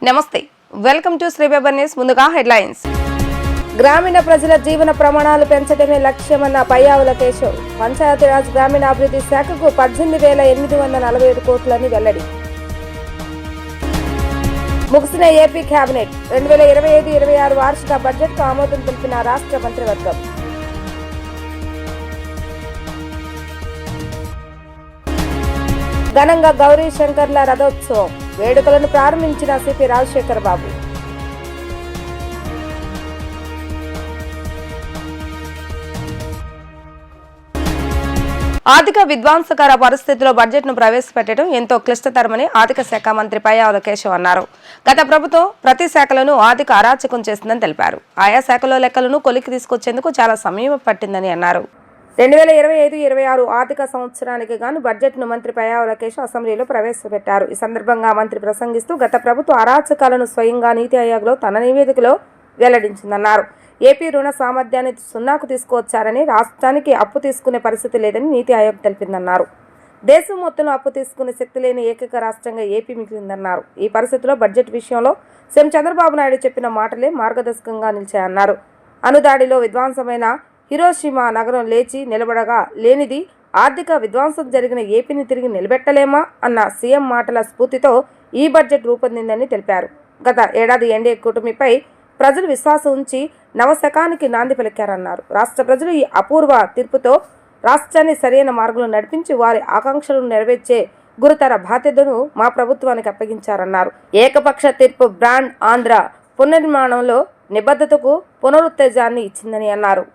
నమస్తే, welcome to శ్రీబేబర్ news. ముందుగా headlines. గ్రామీణ ప్రజల జీవన ప్రమాణాలు పెంచడమే లక్ష్యమన్న పయ్యావుల కేశవ్. పంచాయతీరాజ్ గ్రామీణాభివృద్ధి శాఖకు 18,847 కోట్లని వెల్లడి. ముగిసిన ఏపీ కేబినెట్ 2025-26 వార్షిక బడ్జెట్కు ఆమోదం తెలిపిన రాష్ట్ర మంత్రివర్గం. ఘనంగా గౌరీ శంకర్ల రథోత్సవం వేడుకలను ప్రారంభించిన సిపి రాజశేఖర్ బాబు. ఆర్థిక విధ్వంసకర పరిస్థితుల్లో బడ్జెట్ను ప్రవేశపెట్టడం ఎంతో క్లిష్టతరమని ఆర్థిక శాఖ మంత్రి పయ్యావుల కేశవ్ అన్నారు. గత ప్రభుత్వం ప్రతి శాఖలను ఆర్థిక అరాచకం చేసిందని తెలిపారు. ఆయా శాఖలో లెక్కలను కొలికి తీసుకొచ్చేందుకు చాలా సమయం పట్టిందని అన్నారు. 2025-26 ఆర్థిక సంవత్సరానికి గాను బడ్జెట్ను మంత్రి పయ్యావుల కేశవ్ అసెంబ్లీలో ప్రవేశపెట్టారు. ఈ సందర్భంగా మంత్రి ప్రసంగిస్తూ గత ప్రభుత్వ అరాచకాలను స్వయంగా నీతి ఆయోగ్లో తన నివేదికలో వెల్లడించిందన్నారు. ఏపీ రుణ సామర్థ్యాన్ని 0కు తీసుకువచ్చారని, రాష్ట్రానికి అప్పు తీసుకునే పరిస్థితి లేదని నీతి ఆయోగ్ తెలిపిందన్నారు. దేశం మొత్తంలో అప్పు తీసుకునే శక్తి లేని ఏకైక రాష్ట్రంగా ఏపీ మిగిలిందన్నారు. ఈ పరిస్థితిలో బడ్జెట్ విషయంలో సీఎం చంద్రబాబు నాయుడు చెప్పిన మాటలే మార్గదర్శకంగా నిలిచాయన్నారు. అనుదాడిలో విధ్వంసమైన హిరోషిమా నగరం లేచి నిలబడగా లేనిది ఆర్థిక విధ్వంసం జరిగిన ఏపీని తిరిగి నిలబెట్టలేమా అన్న సీఎం మాటల స్ఫూర్తితో ఈ బడ్జెట్ రూపొందిందని తెలిపారు. గత ఏడాది ఎన్డీఏ కూటమిపై ప్రజలు విశ్వాసం ఉంచి నవశకానికి నాంది పలికారన్నారు. రాష్ట్ర ప్రజలు ఈ అపూర్వ తీర్పుతో రాష్ట్రాన్ని సరైన మార్గంలో నడిపించి వారి ఆకాంక్షలను నెరవేర్చే గురుతర బాధ్యతను మా ప్రభుత్వానికి అప్పగించారన్నారు. ఏకపక్ష తీర్పు బ్రాండ్ ఆంధ్ర పునర్నిర్మాణంలో నిబద్ధతకు పునరుత్తేజాన్ని ఇచ్చిందని అన్నారు.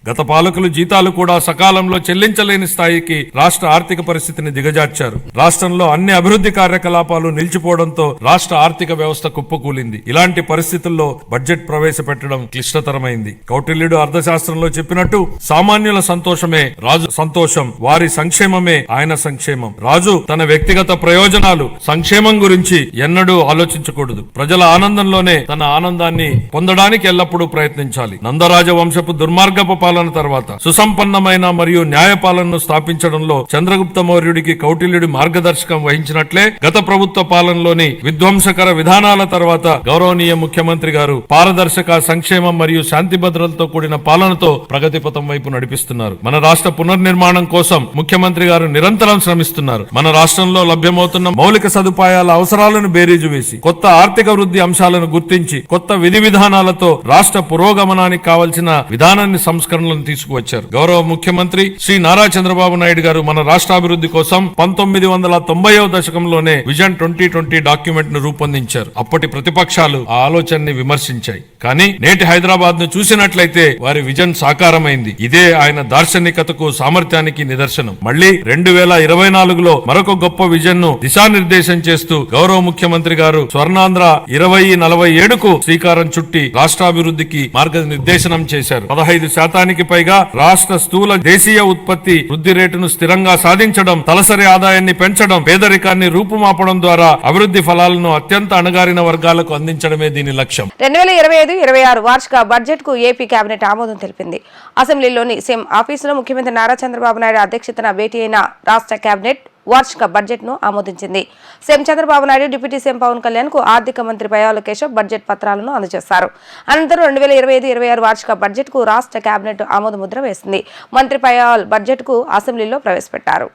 గత పాలకులు జీతాలు కూడా సకాలంలో చెల్లించలేని స్థాయికి రాష్ట్ర ఆర్థిక పరిస్థితిని దిగజార్చారు. రాష్ట్రంలో అన్ని అభివృద్ధి కార్యకలాపాలు నిలిచిపోవడంతో రాష్ట్ర ఆర్థిక వ్యవస్థ కుప్పకూలింది. ఇలాంటి పరిస్థితుల్లో బడ్జెట్ ప్రవేశపెట్టడం క్లిష్టతరమైంది. కౌటిల్యుడు అర్థశాస్త్రంలో చెప్పినట్టు సామాన్యుల సంతోషమే రాజు సంతోషం, వారి సంక్షేమమే ఆయన సంక్షేమం. రాజు తన వ్యక్తిగత ప్రయోజనాలు, సంక్షేమం గురించి ఎన్నడూ ఆలోచించకూడదు. ప్రజల ఆనందంలోనే తన ఆనందాన్ని పొందడానికి ఎల్లప్పుడూ ప్రయత్నించాలి. నందరాజ వంశపు దుర్మార్గపు పాలన తర్వాత సుసంపన్నమైన మరియు న్యాయపాలనను స్థాపించడంలో చంద్రగుప్త మౌర్యుడికి కౌటిల్యుడి మార్గదర్శకం వహించినట్లే గత ప్రభుత్వ పాలనలోని విధ్వంసకర విధానాల తర్వాత గౌరవనీయ ముఖ్యమంత్రి గారు పారదర్శక, సంక్షేమం మరియు శాంతి భద్రతలతో కూడిన పాలనతో ప్రగతి పథం వైపు నడిపిస్తున్నారు. మన రాష్ట్ర పునర్నిర్మాణం కోసం ముఖ్యమంత్రి గారు నిరంతరం శ్రమిస్తున్నారు. మన రాష్ట్రంలో లభ్యమవుతున్న మౌలిక సదుపాయాల అవసరాలను బేరీజు వేసి కొత్త ఆర్థిక వృద్ధి అంశాలను గుర్తించి కొత్త విధి విధానాలతో రాష్ట్ర పురోగమనానికి కావలసిన విధానాన్ని సంస్కరణలను తీసుకువచ్చారు. గౌరవ ముఖ్యమంత్రి శ్రీ నారా చంద్రబాబు నాయుడు గారు మన రాష్ట్రాభివృద్ధి కోసం 1990వ దశకంలోనే విజన్ 2020 డాక్యుమెంట్ ను రూపొందించారు. అప్పటి ప్రతిపక్షాలు ఆ ఆలోచనని విమర్శించాయి. కానీ నేటి హైదరాబాద్ ను చూసినట్లయితే వారి విజన్ సాకారమైంది. ఇదే ఆయన దార్శనికతకు, సామర్థ్యానికి నిదర్శనం. మళ్లీ 2024లో మరొక గొప్ప విజన్ ను దిశానిర్దేశం చేస్తూ గౌరవ ముఖ్యమంత్రి గారు స్వర్ణాంధ్ర 2047కు శ్రీకారం చుట్టి రాష్ట్రాభివృద్ధికి మార్గనిర్దేశనం చేశారు. 15% పైగా రాష్ట్ర స్థూల దేశీయ ఉత్పత్తి వృద్ధి రేటును స్థిరంగా సాధించడం, తలసరి ఆదాయాన్ని పెంచడం, పేదరికాన్ని రూపుమాపడం ద్వారా అభివృద్ధి ఫలాలను అత్యంత అణగారిన వర్గాలకు అందించడమే దీని లక్ష్యం. 2025-26 వార్షిక బడ్జెట్ కు ఏపీ కేబినెట్ ఆమోదం తెలిపింది. అసెంబ్లీలోని సీఎం ఆఫీసులో ముఖ్యమంత్రి నారా చంద్రబాబు నాయుడు అధ్యక్షతన భేటీ అయిన రాష్ట్ర కేబినెట్ వార్షిక బడ్జెట్ ను ఆమోదించింది. CM Chandrababu Naidu, deputy CM Pawan Kalyan కు ఆర్థిక మంత్రి పయ్యావుల కేశవ్ బడ్జెట్ పత్రాలను అందజేశారు. అనంతరం 2025-26 వార్షిక బడ్జెట్ కు రాష్ట్ర కేబినెట్ ఆమోద ముద్ర వేసింది. మంత్రి పయ్యావుల్ బడ్జెట్ కు అసెంబ్లీలో ప్రవేశపెట్టారు.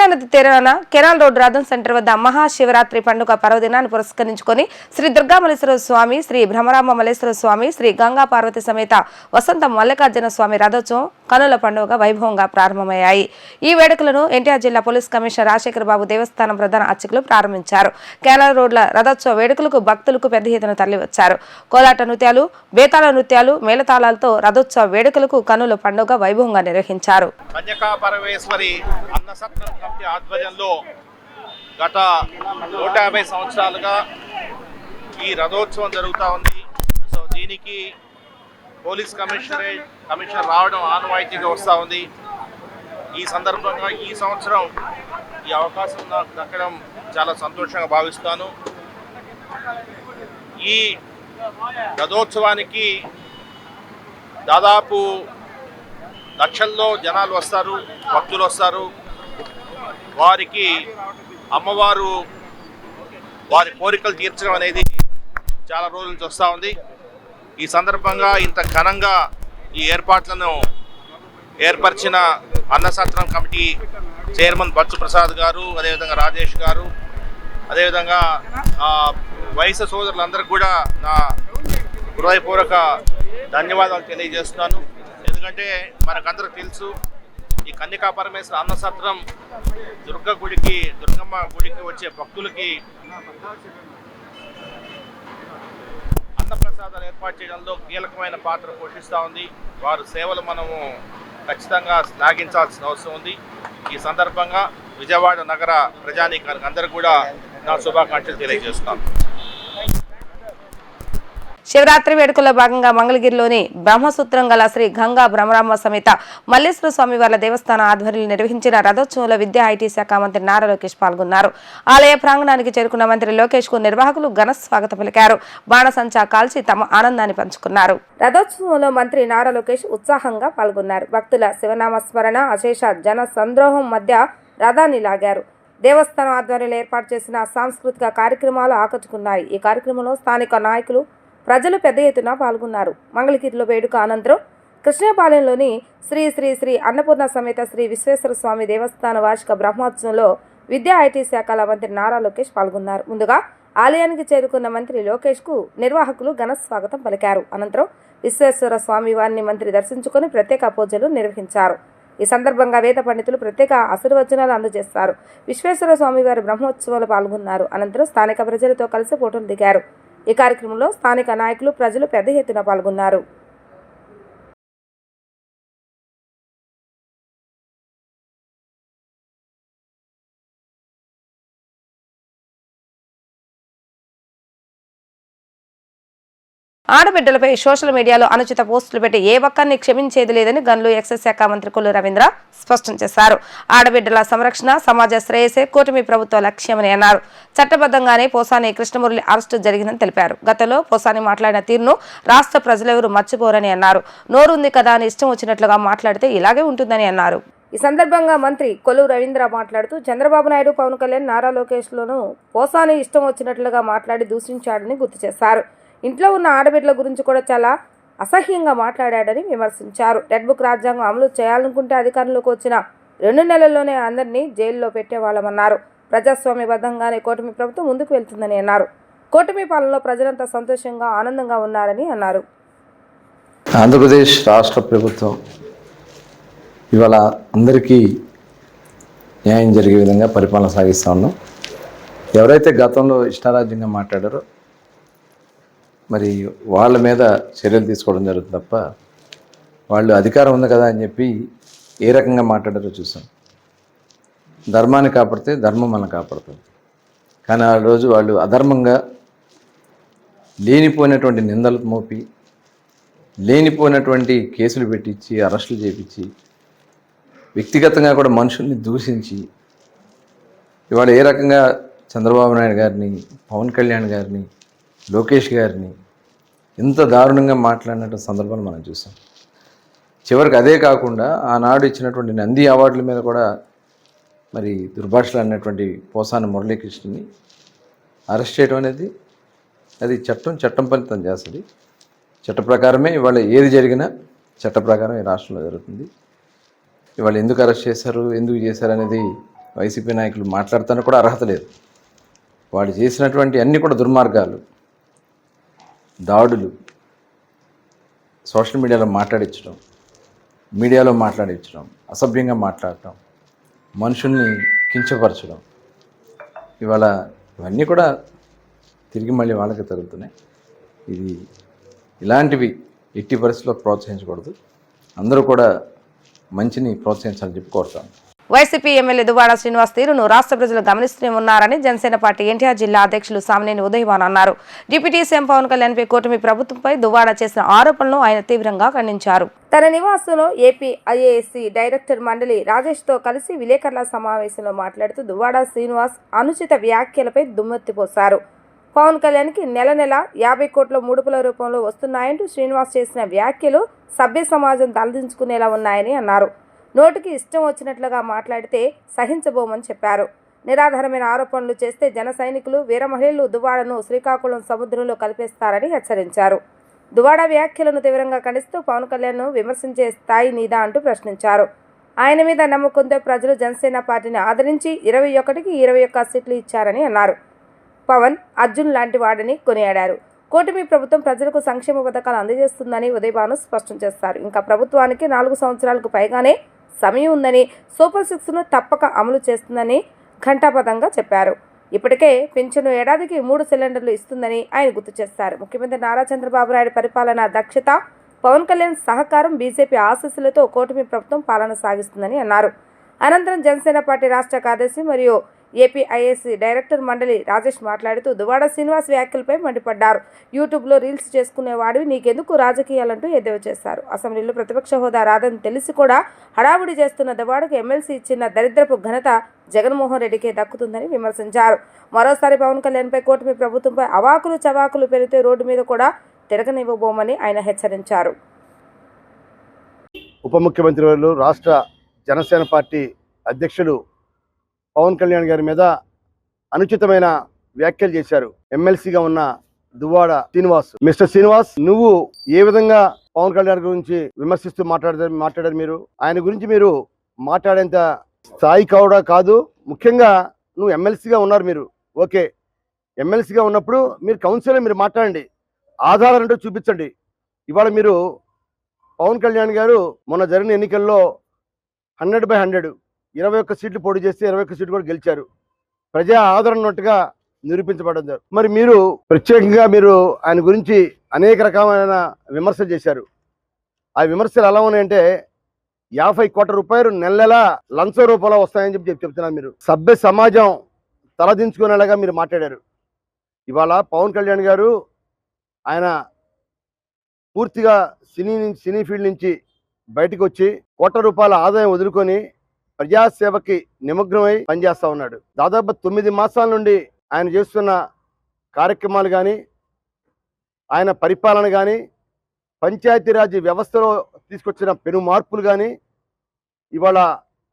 కృష్ణానది తీరాన కెనాల్ రోడ్ రథం సెంటర్ వద్ద మహాశివరాత్రి పండుగ పర్వదినాన్ని పురస్కరించుకొని శ్రీ దుర్గామల్లేశ్వర స్వామి, శ్రీ భ్రమరాంబ మల్లేశ్వర స్వామి, శ్రీ గంగా పార్వతి సమేత వసంత మల్లికార్జున స్వామి రథోత్సవం కనుల పండుగ వైభవంగా ప్రారంభమయ్యాయి. ఈ వేడుకలను ఎన్టీఆర్ జిల్లా పోలీస్ కమిషనర్ రాజశేఖర బాబు దేవస్థానం ప్రధాన అర్చకులు ప్రారంభించారు. కెనాల్ రోడ్ల రథోత్సవ వేడుకలకు భక్తులకు పెద్ద ఎత్తున తరలివచ్చారు. కోలాట నృత్యాలు, బేతాళ నృత్యాలు, మేళతాళాలతో రథోత్సవ వేడుకలకు కనుల పండుగ వైభవంగా నిర్వహించారు. అన్నసత్రం కమిటీ ఆధ్వర్యంలో గత 150 సంవత్సరాలుగా ఈ రథోత్సవం జరుగుతూ ఉంది. సో దీనికి పోలీస్ కమిషనర్ రావడం ఆనవాయితీగా వస్తూ ఉంది. ఈ సందర్భంగా ఈ సంవత్సరం ఈ అవకాశం నాకు దక్కడం చాలా సంతోషంగా భావిస్తాను. ఈ రథోత్సవానికి దాదాపు లక్షల్లో జనాలు వస్తారు, భక్తులు వస్తారు. వారికి అమ్మవారు వారి కోరికలు తీర్చడం అనేది చాలా రోజుల నుంచి వస్తూ ఉంది. ఈ సందర్భంగా ఇంత ఘనంగా ఈ ఏర్పాట్లను ఏర్పరిచిన అన్నసత్రం కమిటీ చైర్మన్ బచ్చు ప్రసాద్ గారు, అదేవిధంగా రాజేష్ గారు, అదేవిధంగా వయసు సోదరులందరికీ కూడా నా హృదయపూర్వక ధన్యవాదాలు తెలియజేస్తున్నాను. ఎందుకంటే మనకందరికి తెలుసు, ఈ కన్యకా పరమేశ్వర అన్నసత్రం దుర్గమ్మ గుడికి వచ్చే భక్తులకి అన్నప్రసాదాలు ఏర్పాటు చేయడంలో కీలకమైన పాత్ర పోషిస్తూ ఉంది. వారి సేవలు మనము ఖచ్చితంగా శ్లాఘించాల్సిన అవసరం ఉంది. ఈ సందర్భంగా విజయవాడ నగర ప్రజానీకానికి అందరికీ కూడా నా శుభాకాంక్షలు తెలియజేస్తున్నాను. శివరాత్రి వేడుకల్లో భాగంగా మంగళగిరిలోని బ్రహ్మసూత్రం గల శ్రీ గంగా భ్రమరాంబ సమేత మల్లేశ్వర స్వామి వార్ల దేవస్థాన ఆధ్వర్యంలో నిర్వహించిన రథోత్సవంలో విద్యా ఐటీ శాఖ మంత్రి నారా లోకేష్ పాల్గొన్నారు. ఆలయ ప్రాంగణానికి చేరుకున్న మంత్రి లోకేష్ కు నిర్వాహకులు ఘన స్వాగతం పలికారు. బాణసంచా కాల్చి తమ ఆనందాన్ని పంచుకున్నారు. రథోత్సవంలో మంత్రి నారా లోకేష్ ఉత్సాహంగా పాల్గొన్నారు. భక్తుల శివనామస్మరణ, అశేష జన సంద్రోహం మధ్య రథాన్ని లాగారు. దేవస్థానం ఆధ్వర్యంలో ఏర్పాటు చేసిన సాంస్కృతిక కార్యక్రమాలు ఆకట్టుకున్నాయి. ఈ కార్యక్రమంలో స్థానిక నాయకులు, ప్రజలు పెద్ద ఎత్తున పాల్గొన్నారు. మంగళగిరిలో వేడుక అనంతరం కృష్ణపాలెంలోని శ్రీ శ్రీ శ్రీ అన్నపూర్ణ సమేత శ్రీ విశ్వేశ్వర స్వామి దేవస్థాన వార్షిక బ్రహ్మోత్సవంలో విద్యా ఐటీ శాఖల మంత్రి నారా లోకేష్ పాల్గొన్నారు. ముందుగా ఆలయానికి చేరుకున్న మంత్రి లోకేష్ కు నిర్వాహకులు ఘన స్వాగతం పలికారు. అనంతరం విశ్వేశ్వర స్వామి వారిని మంత్రి దర్శించుకుని ప్రత్యేక పూజలు నిర్వహించారు. ఈ సందర్భంగా వేద పండితులు ప్రత్యేక ఆశీర్వచనాలు అందజేస్తారు. విశ్వేశ్వర స్వామి వారి బ్రహ్మోత్సవంలో పాల్గొన్నారు. అనంతరం స్థానిక ప్రజలతో కలిసి ఫోటోలు దిగారు. ఈ కార్యక్రమంలో స్థానిక నాయకులు, ప్రజలు పెద్ద ఎత్తున పాల్గొన్నారు. ఆడబిడ్డలపై సోషల్ మీడియాలో అనుచిత పోస్టులు పెట్టి ఏ ఒక్కరిని క్షమించేది లేదని గనులు ఎక్సైజ్ శాఖ మంత్రి కొల్లు రవీంద్ర స్పష్టం చేశారు. ఆడబిడ్డల సంరక్షణ, సమాజ శ్రేయసే కూటమి ప్రభుత్వ లక్ష్యమని అన్నారు. చట్టబద్ధంగానే పోసాని కృష్ణమురళి అరెస్టు జరిగిందని తెలిపారు. గతంలో పోసాని మాట్లాడిన తీరును రాష్ట్ర ప్రజలెవరూ మర్చిపోరని అన్నారు. నోరుంది కదా అని ఇష్టం వచ్చినట్లుగా మాట్లాడితే ఇలాగే ఉంటుందని అన్నారు. ఈ సందర్భంగా మంత్రి కొల్లు రవీంద్ర మాట్లాడుతూ చంద్రబాబు నాయుడు, పవన్ కళ్యాణ్, నారా లోకేష్లను పోసాని ఇష్టం వచ్చినట్లుగా మాట్లాడి దూషించాడని గుర్తు చేశారు. ఇంట్లో ఉన్న ఆడబిడ్డల గురించి కూడా చాలా అసహ్యంగా మాట్లాడాడని విమర్శించారు. రెడ్ బుక్ రాజ్యాంగం అమలు చేయాలనుకుంటే అధికారంలోకి వచ్చిన 2 నెలల్లోనే అందరినీ జైల్లో పెట్టేవాళ్ళమన్నారు. ప్రజాస్వామ్యబద్ధంగానే కూటమి ప్రభుత్వం ముందుకు వెళ్తుందని అన్నారు. కూటమి పాలనలో ప్రజలంతా సంతోషంగా, ఆనందంగా ఉన్నారని అన్నారు. ఆంధ్రప్రదేశ్ రాష్ట్ర ప్రభుత్వం ఇవాళ అందరికీ న్యాయం జరిగే విధంగా పరిపాలన సాగిస్తూ ఉన్నాం. ఎవరైతే గతంలో ఇష్టారాజ్యంగా మాట్లాడారో మరి వాళ్ళ మీద చర్యలు తీసుకోవడం జరుగుతుంది తప్ప వాళ్ళు అధికారం ఉంది కదా అని చెప్పి ఏ రకంగా మాట్లాడారో చూసాం. ధర్మాన్ని కాపాడితే ధర్మం మనం కాపాడుతుంది. కానీ ఆ రోజు వాళ్ళు అధర్మంగా లేనిపోయినటువంటి నిందలు మోపి, లేనిపోయినటువంటి కేసులు పెట్టించి, అరెస్టులు చేయించి, వ్యక్తిగతంగా కూడా మనుషుల్ని దూషించి ఇవాళ ఏ రకంగా చంద్రబాబు నాయుడు గారిని, పవన్ కళ్యాణ్ గారిని, లోకేష్ గారిని ఎంత దారుణంగా మాట్లాడినటువంటి సందర్భాన్ని మనం చూసాం. చివరికి అదే కాకుండా ఆనాడు ఇచ్చినటువంటి నంది అవార్డుల మీద కూడా మరి దుర్భాషలు అన్నటువంటి పోసాని మురళీకృష్ణని అరెస్ట్ చేయడం అనేది అది చట్టం ఫలితం చేస్తుంది. చట్ట ప్రకారమే ఇవాళ ఏది జరిగినా చట్ట ప్రకారం ఈ రాష్ట్రంలో జరుగుతుంది. ఇవాళ ఎందుకు అరెస్ట్ చేశారు, ఎందుకు చేశారు అనేది వైసీపీ నాయకులు మాట్లాడటానికి కూడా అర్హత లేదు. వాడు చేసినటువంటి అన్నీ కూడా దుర్మార్గాలు, దాడులు, సోషల్ మీడియాలో మాట్లాడించడం, అసభ్యంగా మాట్లాడటం, మనుషుల్ని కించపరచడం, ఇవాళ ఇవన్నీ కూడా తిరిగి మళ్ళీ వాళ్ళకి తగులుతున్నాయి. ఇలాంటివి ఎట్టి పరిస్థితుల్లో ప్రోత్సహించకూడదు. అందరూ కూడా మంచిని ప్రోత్సహించాలని చెప్పి కోరుతాను. వైసీపీ ఎమ్మెల్యే దువ్వాడ శ్రీనివాస్ తీరును రాష్ట్ర ప్రజలు గమనిస్తూనే ఉన్నారని జనసేన పార్టీ ఎన్టీఆర్ జిల్లా అధ్యక్షులు సామినేని ఉదయభాన్ అన్నారు. డిప్యూటీ సీఎం పవన్ కళ్యాణ్పై కూటమి ప్రభుత్వంపై దువ్వాడ చేసిన ఆరోపణలను ఆయన తీవ్రంగా ఖండించారు. తన నివాసంలో ఏపీ ఐఏఎస్సీ డైరెక్టర్ మండలి రాజేష్తో కలిసి విలేకరుల సమావేశంలో మాట్లాడుతూ దువ్వాడ శ్రీనివాస్ అనుచిత వ్యాఖ్యలపై దుమ్మెత్తిపోశారు. పవన్ కళ్యాణ్కి నెల 50 కోట్ల ముడుపుల రూపంలో వస్తున్నాయంటూ శ్రీనివాస్ చేసిన వ్యాఖ్యలు సభ్య సమాజం తలదించుకునేలా ఉన్నాయని అన్నారు. నోటికి ఇష్టం వచ్చినట్లుగా మాట్లాడితే సహించబోమని చెప్పారు. నిరాధారమైన ఆరోపణలు చేస్తే జన సైనికులు, వీర మహిళలు దువ్వాడను శ్రీకాకుళం సముద్రంలో కలిపేస్తారని హెచ్చరించారు. దువ్వాడ వ్యాఖ్యలను తీవ్రంగా ఖండిస్తూ పవన్ కళ్యాణ్ను విమర్శించే స్థాయి నీదా అంటూ ప్రశ్నించారు. ఆయన మీద నమ్మకంతో ప్రజలు జనసేన పార్టీని ఆదరించి 21కి 21 సీట్లు ఇచ్చారని అన్నారు. పవన్ అర్జున్ లాంటి వాడని కొనియాడారు. కూటమి ప్రభుత్వం ప్రజలకు సంక్షేమ పథకాలు అందజేస్తుందని ఉదయభాను స్పష్టం చేస్తారు. ఇంకా ప్రభుత్వానికి 4 సంవత్సరాలకు పైగానే సమయం ఉందని, సూపర్ 6ను తప్పక అమలు చేస్తుందని ఘంటాపథంగా చెప్పారు. ఇప్పటికే పింఛను ఏడాదికి 3 సిలిండర్లు ఇస్తుందని ఆయన గుర్తు చేస్తారు. ముఖ్యమంత్రి నారా చంద్రబాబు నాయుడు పరిపాలన దక్షత, పవన్ కళ్యాణ్ సహకారం, బీజేపీ ఆశీస్సులతో కూటమి ప్రభుత్వం పాలన సాగిస్తుందని అన్నారు. అనంతరం జనసేన పార్టీ రాష్ట్ర కార్యదర్శి మరియు ఏపీ ఐఏఎస్సీ డైరెక్టర్ మండలి రాజేష్ మాట్లాడుతూ దువ్వాడ శ్రీనివాస్ వ్యాఖ్యలపై మండిపడ్డారు. యూట్యూబ్లో రీల్స్ చేసుకునేవాడివి, నీకెందుకు రాజకీయాలంటూ ఎద్దేవా చేశారు. అసెంబ్లీలో ప్రతిపక్ష హోదా రాదని తెలిసి కూడా హడావుడి చేస్తున్న దువ్వాడకు ఎమ్మెల్సీ ఇచ్చిన దరిద్రపు ఘనత జగన్మోహన్ రెడ్డికే దక్కుతుందని విమర్శించారు. మరోసారి పవన్ కళ్యాణ్పై కూటమి ప్రభుత్వంపై అవాకులు చవాకులు పెరిగితే రోడ్డు మీద కూడా తిరగనివ్వబోమని ఆయన హెచ్చరించారు. ఉప ముఖ్యమంత్రి వర్యులు రాష్ట్ర జనసేన పార్టీ అధ్యక్షులు పవన్ కళ్యాణ్ గారి మీద అనుచితమైన వ్యాఖ్యలు చేశారు. ఎమ్మెల్సీగా ఉన్న దువ్వాడ శ్రీనివాస్. మిస్టర్ శ్రీనివాస్, నువ్వు ఏ విధంగా పవన్ కళ్యాణ్ గురించి విమర్శిస్తూ మాట్లాడారు? మీరు ఆయన గురించి మీరు మాట్లాడేంత స్థాయి కూడా కాదు. ముఖ్యంగా నువ్వు ఎమ్మెల్సీగా ఉన్నారు. మీరు ఓకే, ఎమ్మెల్సీగా ఉన్నప్పుడు మీరు కౌన్సిల్లో మీరు మాట్లాడండి, ఆధారాలంటూ చూపించండి. ఇవాళ మీరు పవన్ కళ్యాణ్ గారు మొన్న జరిగిన ఎన్నికల్లో 100/100 21 సీట్లు పోటీ చేస్తే 21 సీట్లు కూడా గెలిచారు. ప్రజా ఆదరణ ఉన్నట్టుగా నిరూపించబడ్డారు. మరి మీరు ప్రత్యేకంగా మీరు ఆయన గురించి అనేక రకమైన విమర్శలు చేశారు. ఆ విమర్శలు ఎలా ఉన్నాయంటే 50 కోట్ల రూపాయలు నెల లంచం రూపంలో వస్తాయని చెప్తున్నారు. మీరు సభ్య సమాజం తలదించుకునేలాగా మీరు మాట్లాడారు. ఇవాళ పవన్ కళ్యాణ్ గారు ఆయన పూర్తిగా సినీ ఫీల్డ్ నుంచి బయటకు వచ్చి కోట్ల రూపాయల ఆదాయం వదులుకొని ప్రజాసేవకి నిమగ్నమై పనిచేస్తూ ఉన్నాడు. దాదాపు 9 మాసాల నుండి ఆయన చేస్తున్న కార్యక్రమాలు కానీ, ఆయన పరిపాలన కానీ, పంచాయతీరాజ్ వ్యవస్థలో తీసుకొచ్చిన పెను మార్పులు కానీ ఇవాళ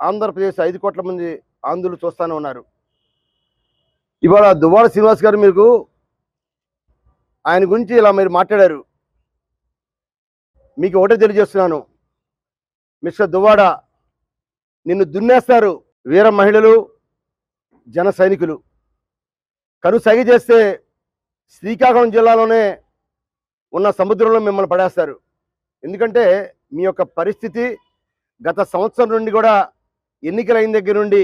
ఆంధ్రప్రదేశ్ 5 కోట్ల మంది ఆంధ్రులు చూస్తూనే ఉన్నారు. ఇవాళ దువ్వాడ శ్రీనివాస్ గారు మీకు ఆయన గురించి ఇలా మీరు మాట్లాడారు. మీకు ఒకటే తెలియజేస్తున్నాను, మిస్టర్ దువ్వాడ, నిన్ను దున్నేస్తారు వీర మహిళలు, జన సైనికులు. కనుసైగ చేస్తే శ్రీకాకుళం జిల్లాలోనే ఉన్న సముద్రంలో మిమ్మల్ని పడేస్తారు. ఎందుకంటే మీ యొక్క పరిస్థితి గత సంవత్సరం నుండి కూడా, ఎన్నికలైన దగ్గర నుండి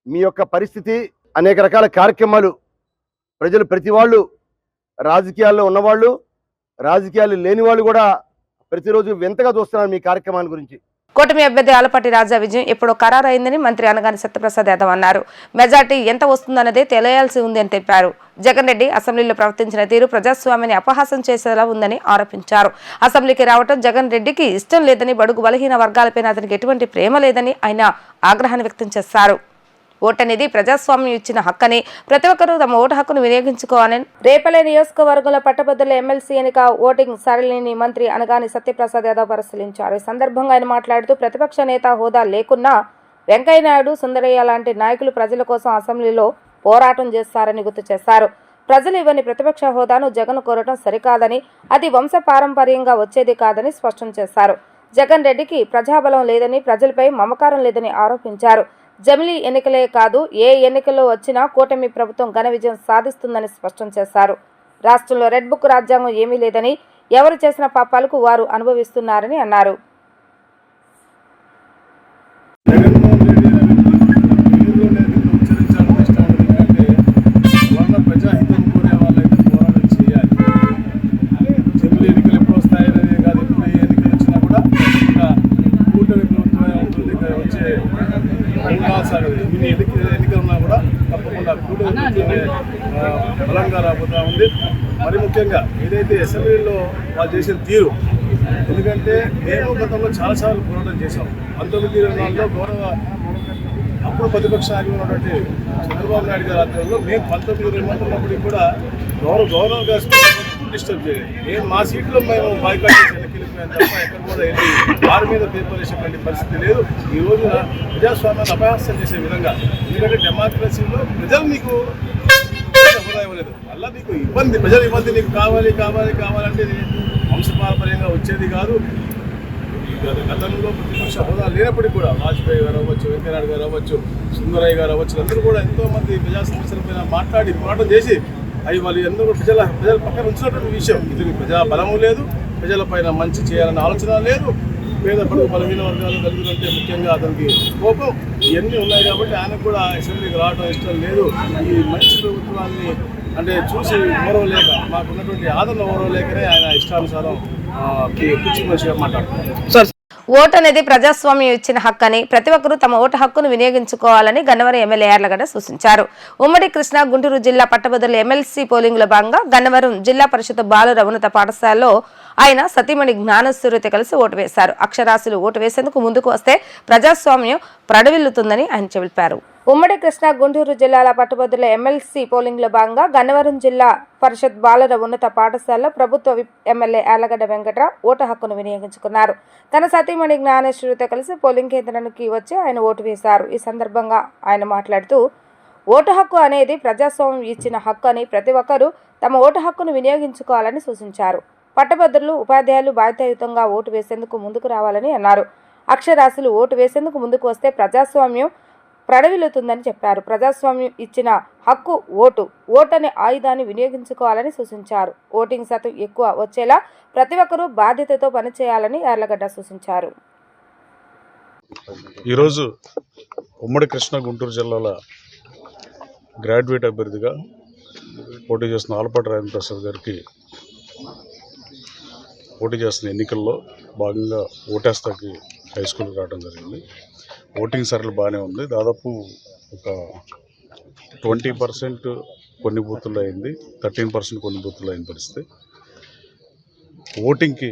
మీ యొక్క పరిస్థితి, అనేక రకాల కార్యక్రమాలు ప్రజలు, ప్రతి వాళ్ళు, రాజకీయాల్లో ఉన్నవాళ్ళు, రాజకీయాలు లేని వాళ్ళు కూడా ప్రతిరోజు వింతగా చూస్తున్నారు మీ కార్యక్రమాల గురించి. కూటమి అభ్యర్థి ఆలపాటి రాజా విజయం ఎప్పుడో ఖరారైందని మంత్రి అనగాని సత్యప్రసాద్ యాదవ్ అన్నారు. మెజార్టీ ఎంత వస్తుందన్నదే తెలియాల్సి ఉంది అని తెలిపారు. జగన్ రెడ్డి అసెంబ్లీలో ప్రవర్తించిన తీరు ప్రజాస్వామ్యాన్ని అపహాసం చేసేలా ఉందని ఆరోపించారు. అసెంబ్లీకి రావడం జగన్ రెడ్డికి ఇష్టం లేదని, బడుగు బలహీన వర్గాలపైన అతనికి ఎటువంటి ప్రేమ లేదని ఆయన ఆగ్రహాన్ని వ్యక్తం చేశారు. ఓటనేది ప్రజాస్వామ్యం ఇచ్చిన హక్కని, ప్రతి ఒక్కరూ తమ ఓటు హక్కును వినియోగించుకోవాలని. రేపల్లె నియోజకవర్గంలో పట్టభద్రుల ఎమ్మెల్సీ ఎన్నిక ఓటింగ్ సరళిని మంత్రి అనగాని సత్యప్రసాద్ యాదవ్ పరిశీలించారు. ఈ సందర్భంగా ఆయన మాట్లాడుతూ ప్రతిపక్ష నేత హోదా లేకున్నా వెంకయ్యనాయుడు, సుందరయ్య లాంటి నాయకులు ప్రజల కోసం అసెంబ్లీలో పోరాటం చేస్తారని గుర్తు చేశారు. ప్రజలు ఇవన్నీ ప్రతిపక్ష హోదాను జగన్ కోరటం సరికాదని, అది వంశపారంపర్యంగా వచ్చేది కాదని స్పష్టం చేశారు. జగన్ రెడ్డికి ప్రజాబలం లేదని, ప్రజలపై మమకారం లేదని ఆరోపించారు. జమిలీ ఎన్నికలే కాదు ఏ ఎన్నికల్లో వచ్చినా కూటమి ప్రభుత్వం ఘన విజయం సాధిస్తుందని స్పష్టం చేశారు. రాష్ట్రంలో రెడ్ బుక్ రాజ్యాంగం ఏమీ లేదని, ఎవరు చేసిన పాపాలకు వారు అనుభవిస్తున్నారని అన్నారు. ప్రజాహితం కోరే వాళ్ళైతే పోరాటం చేయాలి. జమిలీ ఎన్నికలు ఎప్పుడు వస్తాయనేది కాదు, ఎప్పుడు ఏ ఎన్నికలు వచ్చినా కూడా ఇంకా కూటమి ప్రభుత్వం ఉంటుంది. వచ్చే సాగదు ఇన్ని ఎన్నికలు ఉన్నా కూడా తప్పకుండా కూటమి ప్రభుత్వమే బలంగా రాబోతూ ఉంది. మరి ముఖ్యంగా ఏదైతే అసెంబ్లీలో వాళ్ళు చేసిన తీరు, ఎందుకంటే మేము గతంలో చాలాసార్లు పోరాటం చేశాం. 1924లో గౌరవ అప్పుడు ప్రతిపక్షానికి ఉన్నటువంటి చంద్రబాబు నాయుడు గారి ఆధ్వర్యంలో మేము 1920 ఉన్నప్పటికీ కూడా గవర్నర్ గారు డిస్టర్బ్ చేయలేదు. మేము మా సీట్లో మేము బాయ్కాట్ చేసి ఎన్నికలిపోయాం తప్ప ఎక్కడ కూడా వెళ్ళి వారి మీద పేపర్ వేసేటువంటి పరిస్థితి లేదు. ఈ రోజున ప్రజాస్వామ్యాన్ని అపహాస్యం చేసే విధంగా, ఎందుకంటే డెమోక్రసీలో ప్రజలు మీకు హోదా ఇవ్వలేదు, అలా మీకు ఇబ్బంది, ప్రజల ఇబ్బంది నీకు కావాలి అంటే వంశపారంపర్యంగా వచ్చేది కాదు. గతంలో ప్రతిపక్ష హోదా లేనప్పటికీ కూడా వాజ్పేయి గారు అవ్వచ్చు, వెంకయ్యనాయుడు గారు అవ్వచ్చు, సుందరయ్య గారు అవ్వచ్చు, అందరూ కూడా ఎంతోమంది ప్రజా సమస్యలపైన మాట్లాడి పోరాటం చేసి అవి వాళ్ళు ఎందరో ప్రజల పక్కన ఉంచినటువంటి విషయం. ఇది ప్రజా బలము లేదు, ప్రజలపైన మంచి చేయాలన్న ఆలోచన లేదు. పేద పడుగు బలహీన వర్గాలు కలుగుతుంటే ముఖ్యంగా అతనికి కోపం ఇవన్నీ ఉన్నాయి కాబట్టి ఆయనకు కూడా అసెంబ్లీకి రావడం ఇష్టం లేదు. ఈ మంచి ప్రభుత్వాన్ని అంటే చూసి ఓరవలేక, మాకున్నటువంటి ఆదరణ ఓరవలేకనే ఆయన ఇష్టానుసారం పిచ్చి మనిషిగా మాట్లాడుతున్నారు. ఓటు అనేది ప్రజాస్వామ్యం ఇచ్చిన హక్కు అని, ప్రతి ఒక్కరూ తమ ఓటు హక్కును వినియోగించుకోవాలని గన్నవరం ఎమ్మెల్యే యార్లగడ్డ సూచించారు. ఉమ్మడి కృష్ణా గుంటూరు జిల్లా పట్టభద్రుల ఎమ్మెల్సీ పోలింగ్లో భాగంగా గన్నవరం జిల్లా పరిషత్ బాలుర ఉన్నత పాఠశాలలో ఆయన సతీమణి జ్ఞానస్వరూతి కలిసి ఓటు వేశారు. అక్షరాస్యులు ఓటు వేసేందుకు ముందుకు వస్తే ప్రజాస్వామ్యం ప్రడవిల్లుతుందని ఆయన తెలిపారు. ఉమ్మడి కృష్ణా గుంటూరు జిల్లాల పట్టభద్రుల ఎమ్మెల్సీ పోలింగ్లో భాగంగా గన్నవరం జిల్లా పరిషత్ బాలుర ఉన్నత పాఠశాలలో ప్రభుత్వ whip MLA Yarlagadda Venkatrao vote హక్కును వినియోగించుకున్నారు. తన సతీమణి జ్ఞానేశ్వరితో కలిసి పోలింగ్ కేంద్రానికి వచ్చి ఆయన ఓటు వేశారు. ఈ సందర్భంగా ఆయన మాట్లాడుతూ, ఓటు హక్కు అనేది ప్రజాస్వామ్యం ఇచ్చిన హక్కు అని, ప్రతి ఒక్కరూ తమ ఓటు హక్కును వినియోగించుకోవాలని సూచించారు. పట్టభద్రులు, ఉపాధ్యాయులు బాధ్యతాయుతంగా ఓటు వేసేందుకు ముందుకు రావాలని అన్నారు. అక్షరాస్యులు ఓటు వేసేందుకు ముందుకు వస్తే ప్రజాస్వామ్యం ప్రడవిల్లుతుందని చెప్పారు. ప్రజాస్వామ్యం ఇచ్చిన హక్కు ఓటు అనే ఆయుధాన్ని వినియోగించుకోవాలని సూచించారు. ఓటింగ్ శాతం ఎక్కువ వచ్చేలా ప్రతి ఒక్కరూ బాధ్యతతో పనిచేయాలని యార్లగడ్డ సూచించారు. ఈరోజు ఉమ్మడి కృష్ణా గుంటూరు జిల్లాల గ్రాడ్యుయేట్ అభ్యర్థిగా పోటీ చేస్తున్న ఆలపాటి రాజేంద్ర ప్రసాద్ గారికి పోటీ చేస్తున్న ఎన్నికల్లో భాగంగా ఓటేస్తాకి హై స్కూల్కి రావడం జరిగింది. ఓటింగ్ సరళి బాగానే ఉంది. దాదాపు ఒక 20% కొన్ని బూతుల్లో అయింది, 13% కొన్ని బూతుల్లో అయిన పరిస్థితి. ఓటింగ్కి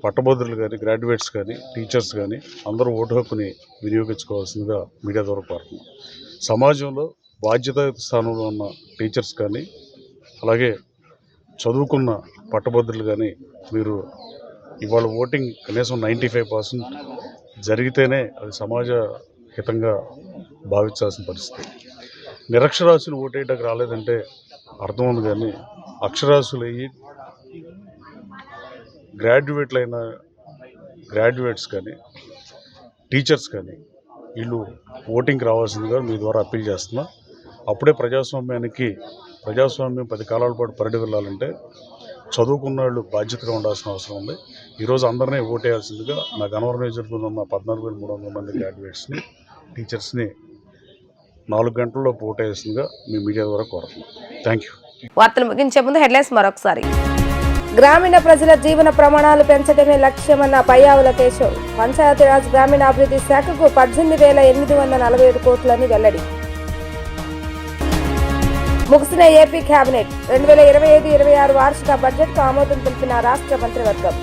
పట్టభద్రులు కానీ, గ్రాడ్యుయేట్స్ కానీ, టీచర్స్ కానీ అందరూ ఓటు హక్కుని వినియోగించుకోవాల్సిందిగా మీడియా ద్వారా కోరుతున్నాం. సమాజంలో బాధ్యతాయుత స్థానంలో ఉన్న టీచర్స్ కానీ, అలాగే చదువుకున్న పట్టభద్రులు కానీ, మీరు ఇవాళ ఓటింగ్ కనీసం 95% జరిగితేనే అది సమాజ హితంగా భావించాల్సిన పరిస్థితి. నిరక్షరాస్యులు ఓటేయడానికి రాలేదంటే అర్థం ఉంది, కానీ అక్షరాస్యులు అయ్యి గ్రాడ్యుయేట్స్ కానీ, టీచర్స్ కానీ వీళ్ళు ఓటింగ్కి రావాల్సిందిగా మీ ద్వారా అప్పీల్ చేస్తున్నా. అప్పుడే ప్రజాస్వామ్యం 10 కాలాల పాటు పరిడి వెళ్ళాలంటే చదువుకున్న వాళ్ళు బాధ్యతగా ఉండాల్సిన అవసరం ఉంది. ఈరోజు అందరినీ ఓటేయాల్సిందిగా నా గన్నవరం నియోజకవర్గంలో ఉన్న 14,300 మంది గ్రాడ్యుయేట్స్ని, టీచర్స్ని 4 గంటల్లో ఓటేయాల్సిందిగా మీ మీడియా ద్వారా కోరుతున్నాం. Thank you. వార్తలు ముగించే ముందు హెడ్లైన్స్ మరొకసారి. గ్రామీణ ప్రజల జీవన ప్రమాణాలు పెంచడమే లక్ష్యమన్న పయ్యావుల కేశవ్. పంచాయతీరాజ్ గ్రామీణాభివృద్ధి శాఖకు 18,847 కోట్లని వెల్లడి. ముగిసిన ఏపీ కేబినెట్ 2025-26 వార్షిక బడ్జెట్కు ఆమోదం తెలిపిన రాష్ట్ర మంత్రివర్గం.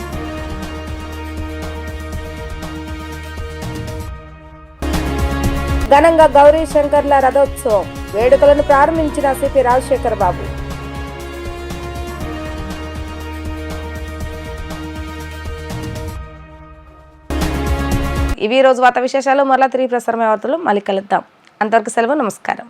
ఘనంగా గౌరీ శంకర్ల రథోత్సవం వేడుకలను ప్రారంభించిన సిపి రాజశేఖర్ బాబు. ఇవి రోజు వార్తా విశేషాలు. మరలా తిరిగి ప్రసారమైన వార్తలు మళ్ళీ కలుద్దాం. అంతవరకు సెలవు. నమస్కారం.